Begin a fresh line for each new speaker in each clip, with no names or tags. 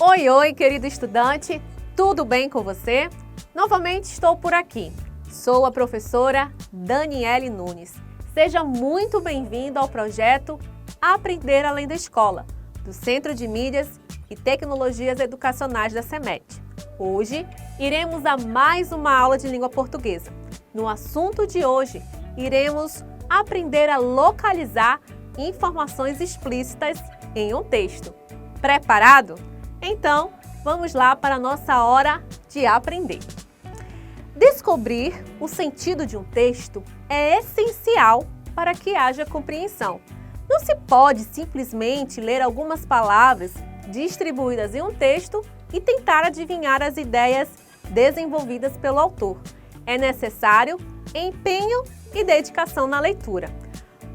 Oi, oi, querido estudante, tudo bem com você? Novamente estou por aqui. Sou a professora Daniele Nunes. Seja muito bem-vindo ao projeto Aprender Além da Escola, do Centro de Mídias e Tecnologias Educacionais da CEMET. Hoje, iremos a mais uma aula de língua portuguesa. No assunto de hoje, iremos aprender a localizar informações explícitas em um texto. Preparado? Então, vamos lá para a nossa hora de aprender. Descobrir o sentido de um texto é essencial para que haja compreensão. Não se pode simplesmente ler algumas palavras distribuídas em um texto e tentar adivinhar as ideias desenvolvidas pelo autor. É necessário empenho e dedicação na leitura.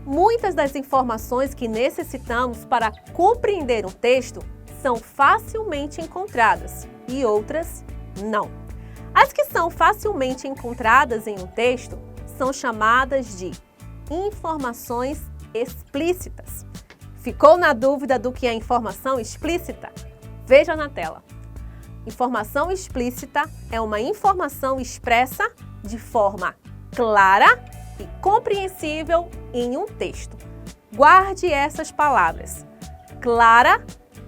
Muitas das informações que necessitamos para compreender um texto são facilmente encontradas e outras não. As que são facilmente encontradas em um texto são chamadas de informações explícitas. Ficou na dúvida do que é informação explícita? Veja na tela. Informação explícita é uma informação expressa de forma clara e compreensível em um texto. Guarde essas palavras: clara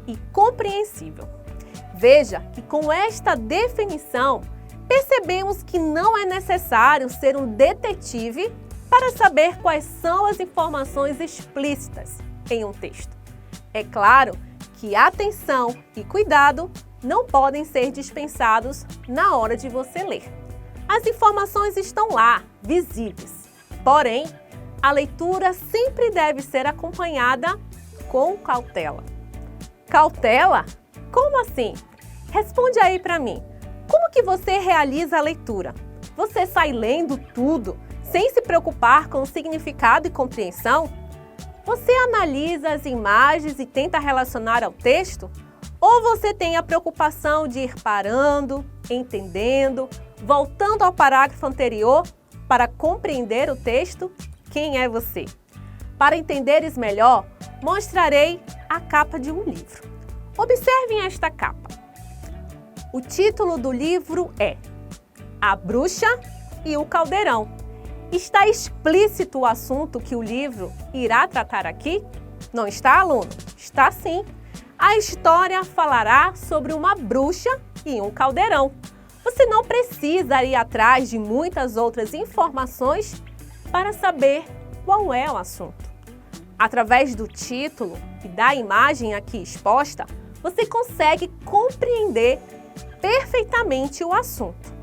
e compreensível. Veja que com esta definição, percebemos que não é necessário ser um detetive para saber quais são as informações explícitas em um texto. É claro que atenção e cuidado não podem ser dispensados na hora de você ler. As informações estão lá, visíveis. Porém, a leitura sempre deve ser acompanhada com cautela. Cautela? Como assim? Responde aí para mim. Como que você realiza a leitura? Você sai lendo tudo, sem se preocupar com o significado e compreensão? Você analisa as imagens e tenta relacionar ao texto? Ou você tem a preocupação de ir parando, entendendo, voltando ao parágrafo anterior para compreender o texto? Quem é você? Para entenderes melhor, mostrarei a capa de um livro. Observem esta capa. O título do livro é A Bruxa e o Caldeirão. Está explícito o assunto que o livro irá tratar aqui? Não está, aluno? Está sim. A história falará sobre uma bruxa e um caldeirão. Você não precisa ir atrás de muitas outras informações para saber qual é o assunto. Através do título e da imagem aqui exposta, você consegue compreender perfeitamente o assunto.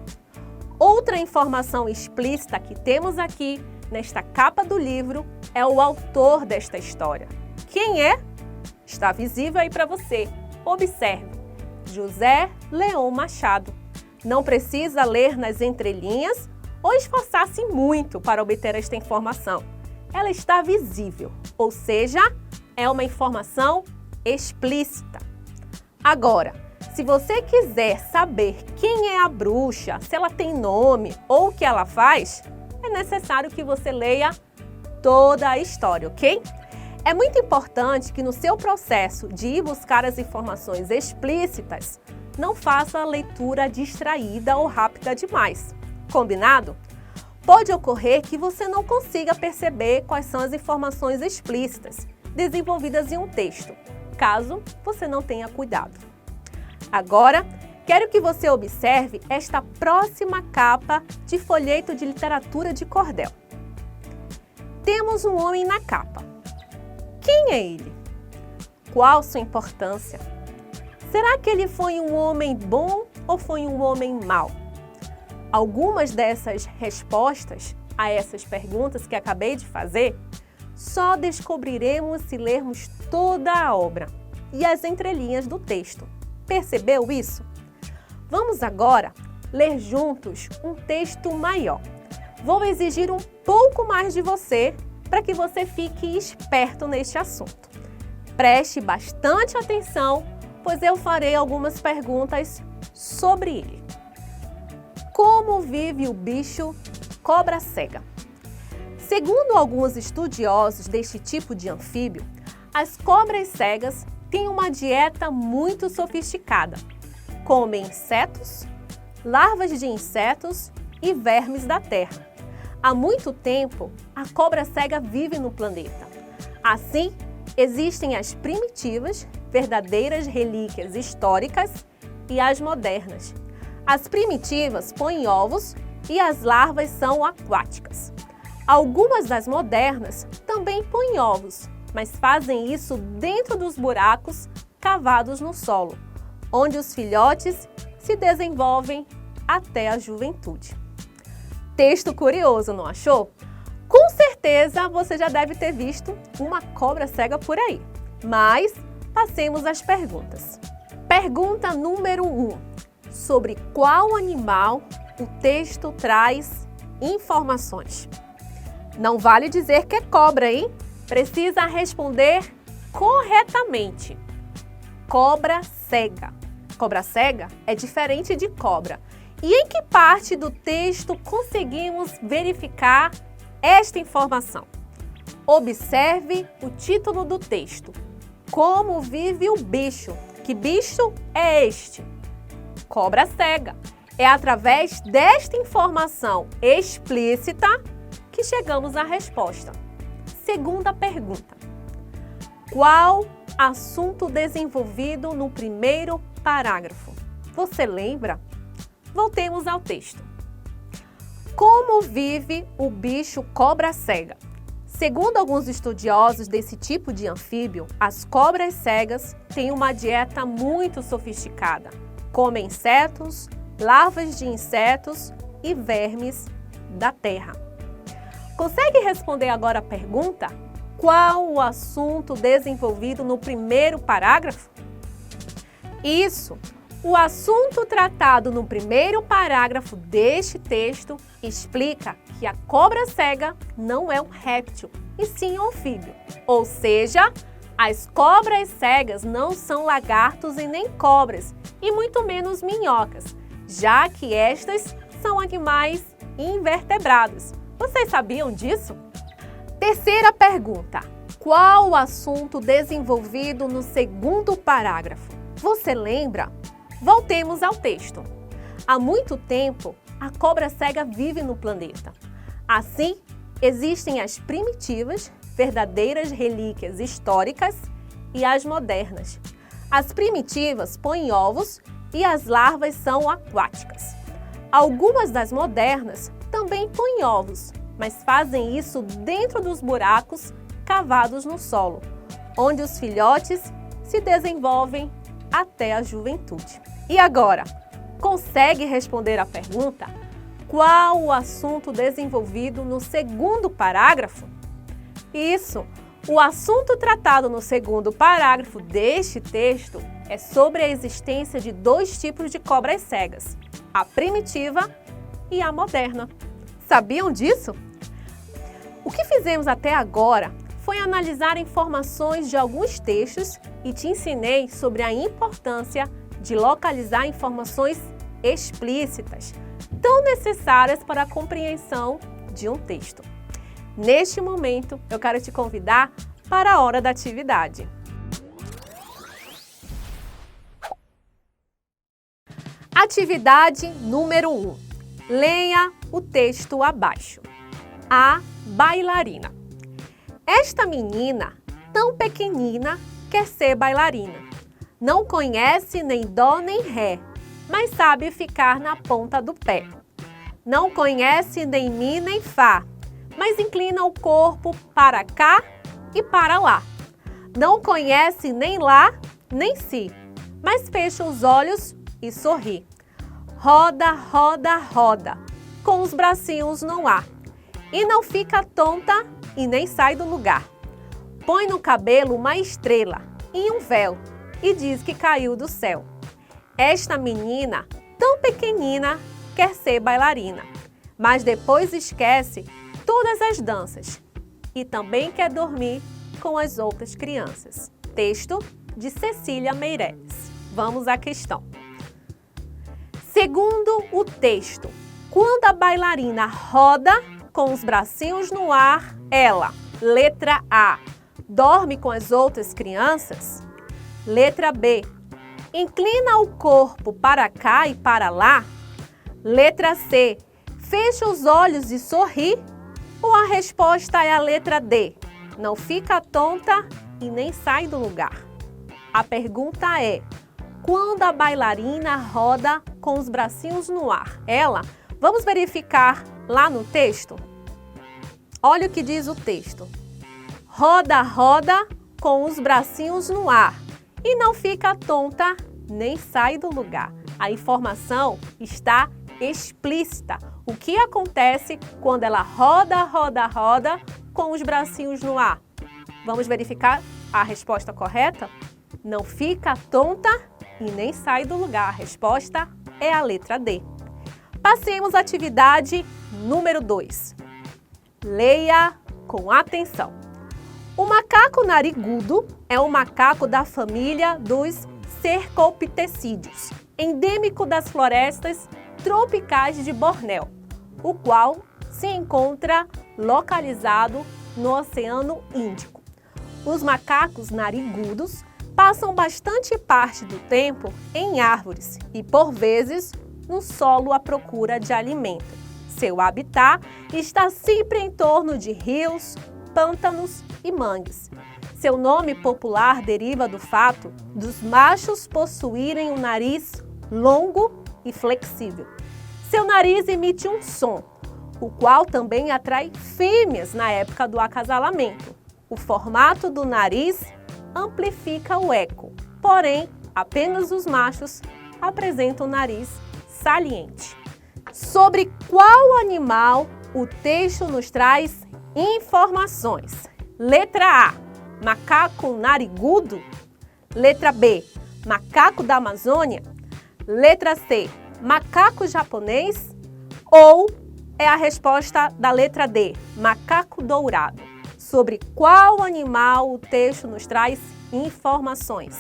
Outra informação explícita que temos aqui nesta capa do livro é o autor desta história. Quem é? Está visível aí para você. Observe. José Leon Machado. Não precisa ler nas entrelinhas ou esforçar-se muito para obter esta informação. Ela está visível, ou seja, é uma informação explícita. Agora, se você quiser saber quem é a bruxa, se ela tem nome ou o que ela faz, é necessário que você leia toda a história, ok? É muito importante que no seu processo de ir buscar as informações explícitas, não faça a leitura distraída ou rápida demais. Combinado? Pode ocorrer que você não consiga perceber quais são as informações explícitas desenvolvidas em um texto, caso você não tenha cuidado. Agora, quero que você observe esta próxima capa de folheto de literatura de cordel. Temos um homem na capa. Quem é ele? Qual sua importância? Será que ele foi um homem bom ou foi um homem mau? Algumas dessas respostas a essas perguntas que acabei de fazer, só descobriremos se lermos toda a obra e as entrelinhas do texto. Percebeu isso? Vamos agora ler juntos um texto maior. Vou exigir um pouco mais de você para que você fique esperto neste assunto. Preste bastante atenção, pois eu farei algumas perguntas sobre ele. Como vive o bicho cobra cega? Segundo alguns estudiosos deste tipo de anfíbio, as cobras cegas têm uma dieta muito sofisticada. Comem insetos, larvas de insetos e vermes da terra. Há muito tempo, a cobra cega vive no planeta. Assim, existem as primitivas, verdadeiras relíquias históricas, e as modernas. As primitivas põem ovos e as larvas são aquáticas. Algumas das modernas também põem ovos, mas fazem isso dentro dos buracos cavados no solo, onde os filhotes se desenvolvem até a juventude. Texto curioso, não achou? Com certeza você já deve ter visto uma cobra cega por aí. Mas passemos às perguntas. Pergunta número 1. Sobre qual animal o texto traz informações? Não vale dizer que é cobra, hein? Precisa responder corretamente. Cobra cega. Cobra cega é diferente de cobra. E em que parte do texto conseguimos verificar esta informação? Observe o título do texto. Como vive o bicho? Que bicho é este? Cobra cega. É através desta informação explícita que chegamos à resposta. Segunda pergunta. Qual assunto desenvolvido no primeiro parágrafo? Você lembra? Voltemos ao texto. Como vive o bicho cobra cega? Segundo alguns estudiosos desse tipo de anfíbio, as cobras cegas têm uma dieta muito sofisticada. Comem insetos, larvas de insetos e vermes da terra. Consegue responder agora a pergunta? Qual o assunto desenvolvido no primeiro parágrafo? Isso! O assunto tratado no primeiro parágrafo deste texto explica que a cobra cega não é um réptil, e sim um anfíbio. Ou seja, as cobras cegas não são lagartos e nem cobras, e muito menos minhocas, já que estas são animais invertebrados. Vocês sabiam disso? Terceira pergunta. Qual o assunto desenvolvido no segundo parágrafo? Você lembra? Voltemos ao texto. Há muito tempo, a cobra cega vive no planeta. Assim, existem as primitivas, verdadeiras relíquias históricas, e as modernas. As primitivas põem ovos e as larvas são aquáticas. Algumas das modernas também põem ovos, mas fazem isso dentro dos buracos cavados no solo, onde os filhotes se desenvolvem até a juventude. E agora, consegue responder a pergunta? Qual o assunto desenvolvido no segundo parágrafo? Isso! O assunto tratado no segundo parágrafo deste texto é sobre a existência de dois tipos de cobras cegas, a primitiva e a moderna. Sabiam disso? O que fizemos até agora foi analisar informações de alguns textos e te ensinei sobre a importância de localizar informações explícitas, tão necessárias para a compreensão de um texto. Neste momento, eu quero te convidar para a hora da atividade. Atividade número 1. Leia o texto abaixo. A bailarina. Esta menina, tão pequenina, quer ser bailarina. Não conhece nem dó nem ré, mas sabe ficar na ponta do pé. Não conhece nem mi nem fá, mas inclina o corpo para cá e para lá. Não conhece nem lá nem si, mas fecha os olhos e sorri. Roda, roda, roda, com os bracinhos no ar. E não fica tonta e nem sai do lugar. Põe no cabelo uma estrela e um véu e diz que caiu do céu. Esta menina, tão pequenina, quer ser bailarina, mas depois esquece todas as danças e também quer dormir com as outras crianças. Texto de Cecília Meireles. Vamos à questão. Segundo o texto, quando a bailarina roda com os bracinhos no ar, ela, letra A, dorme com as outras crianças? Letra B. Inclina o corpo para cá e para lá? Letra C. Fecha os olhos e sorri? Ou a resposta é a letra D. Não fica tonta e nem sai do lugar. A pergunta é: quando a bailarina roda com os bracinhos no ar? Ela? Vamos verificar lá no texto? Olha o que diz o texto. Roda, roda com os bracinhos no ar e não fica tonta nem sai do lugar. A informação está explícita. O que acontece quando ela roda, roda, roda com os bracinhos no ar? Vamos verificar a resposta correta? Não fica tonta e nem sai do lugar. A resposta é a letra D. Passemos à atividade número 2. Leia com atenção. O macaco narigudo é um macaco da família dos cercopitecídeos, endêmico das florestas tropicais de Bornéu, o qual se encontra localizado no Oceano Índico. Os macacos narigudos passam bastante parte do tempo em árvores e, por vezes, no solo à procura de alimento. Seu habitat está sempre em torno de rios, pântanos e mangues. Seu nome popular deriva do fato dos machos possuírem um nariz longo e flexível. Seu nariz emite um som, o qual também atrai fêmeas na época do acasalamento. O formato do nariz amplifica o eco, porém, apenas os machos apresentam um nariz saliente. Sobre qual animal o texto nos traz informações? Letra A, macaco narigudo. Letra B, macaco da Amazônia. Letra C, macaco japonês. Ou é a resposta da letra D, macaco dourado. Sobre qual animal o texto nos traz informações?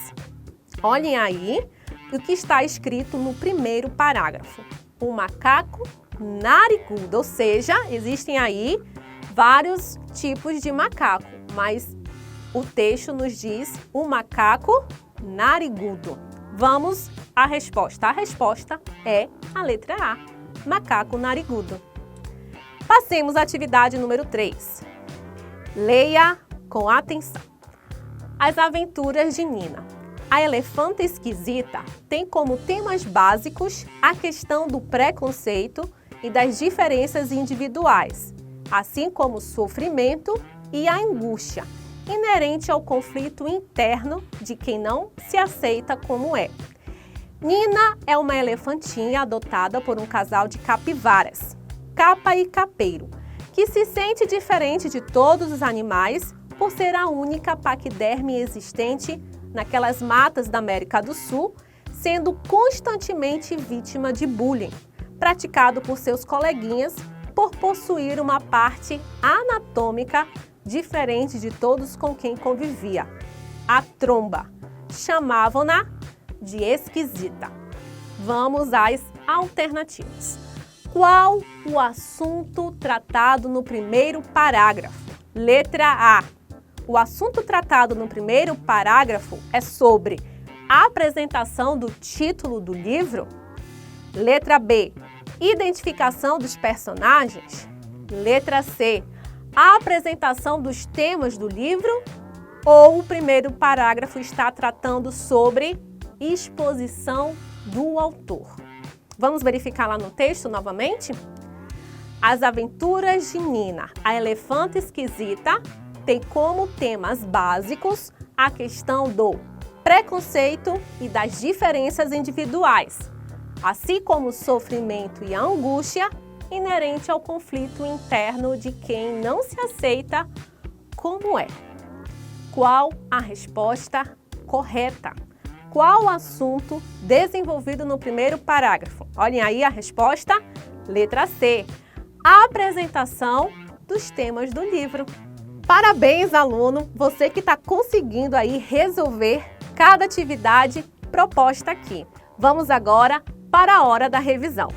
Olhem aí o que está escrito no primeiro parágrafo. O macaco narigudo, ou seja, existem aí vários tipos de macaco, mas o texto nos diz o macaco narigudo. Vamos à resposta. A resposta é a letra A, macaco narigudo. Passemos à atividade número 3. Leia com atenção. As Aventuras de Nina. A Elefanta Esquisita tem como temas básicos a questão do preconceito e das diferenças individuais, assim como o sofrimento e a angústia inerente ao conflito interno de quem não se aceita como é. Nina é uma elefantinha adotada por um casal de capivaras, Capa e Capeiro, que se sente diferente de todos os animais por ser a única paquiderme existente naquelas matas da América do Sul, sendo constantemente vítima de bullying, praticado por seus coleguinhas por possuir uma parte anatômica diferente de todos com quem convivia, a tromba. Chamavam-na de esquisita. Vamos às alternativas. Qual o assunto tratado no primeiro parágrafo? Letra A. O assunto tratado no primeiro parágrafo é sobre a apresentação do título do livro. Letra B. Identificação dos personagens. Letra C. A apresentação dos temas do livro. Ou o primeiro parágrafo está tratando sobre exposição do autor. Vamos verificar lá no texto novamente? As Aventuras de Nina, a Elefanta Esquisita, tem como temas básicos a questão do preconceito e das diferenças individuais, assim como o sofrimento e a angústia inerente ao conflito interno de quem não se aceita como é. Qual a resposta correta? Qual o assunto desenvolvido no primeiro parágrafo? Olhem aí a resposta. Letra C. A apresentação dos temas do livro. Parabéns, aluno! Você que está conseguindo aí resolver cada atividade proposta aqui. Vamos agora para a hora da revisão.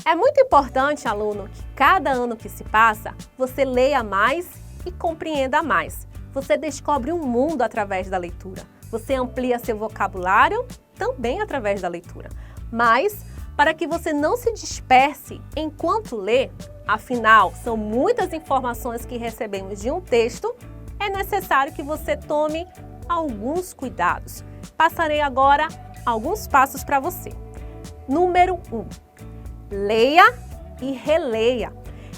É muito importante, aluno, que cada ano que se passa, você leia mais e compreenda mais. Você descobre um mundo através da leitura. Você amplia seu vocabulário também através da leitura. Mas, para que você não se disperse enquanto lê, afinal, são muitas informações que recebemos de um texto, é necessário que você tome alguns cuidados. Passarei agora alguns passos para você. Número 1. Leia e releia.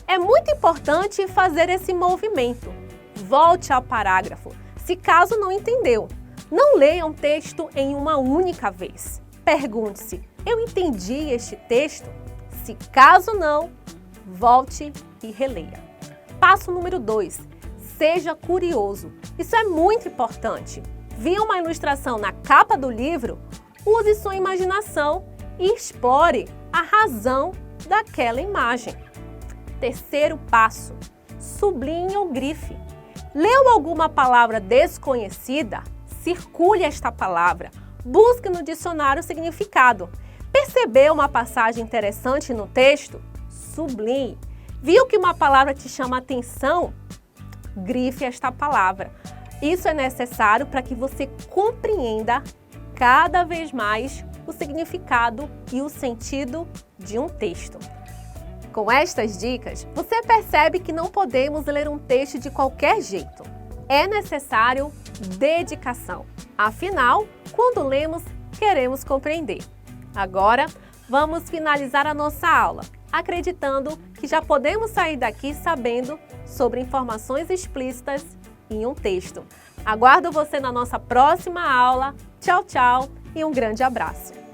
É muito importante fazer esse movimento. Volte ao parágrafo, se caso não entendeu. Não leia um texto em uma única vez. Pergunte-se, eu entendi este texto? Se caso não, volte e releia. Passo número 2. Seja curioso. Isso é muito importante. Viu uma ilustração na capa do livro? Use sua imaginação e explore a razão daquela imagem. Terceiro passo, sublinhe ou grife. Leu alguma palavra desconhecida? Circule esta palavra. Busque no dicionário o significado. Percebeu uma passagem interessante no texto? Sublinhe. Viu que uma palavra te chama a atenção? Grife esta palavra. Isso é necessário para que você compreenda cada vez mais o significado e o sentido de um texto. Com estas dicas, você percebe que não podemos ler um texto de qualquer jeito. É necessário dedicação. Afinal, quando lemos, queremos compreender. Agora, vamos finalizar a nossa aula, acreditando que já podemos sair daqui sabendo sobre informações explícitas em um texto. Aguardo você na nossa próxima aula. Tchau, tchau e um grande abraço!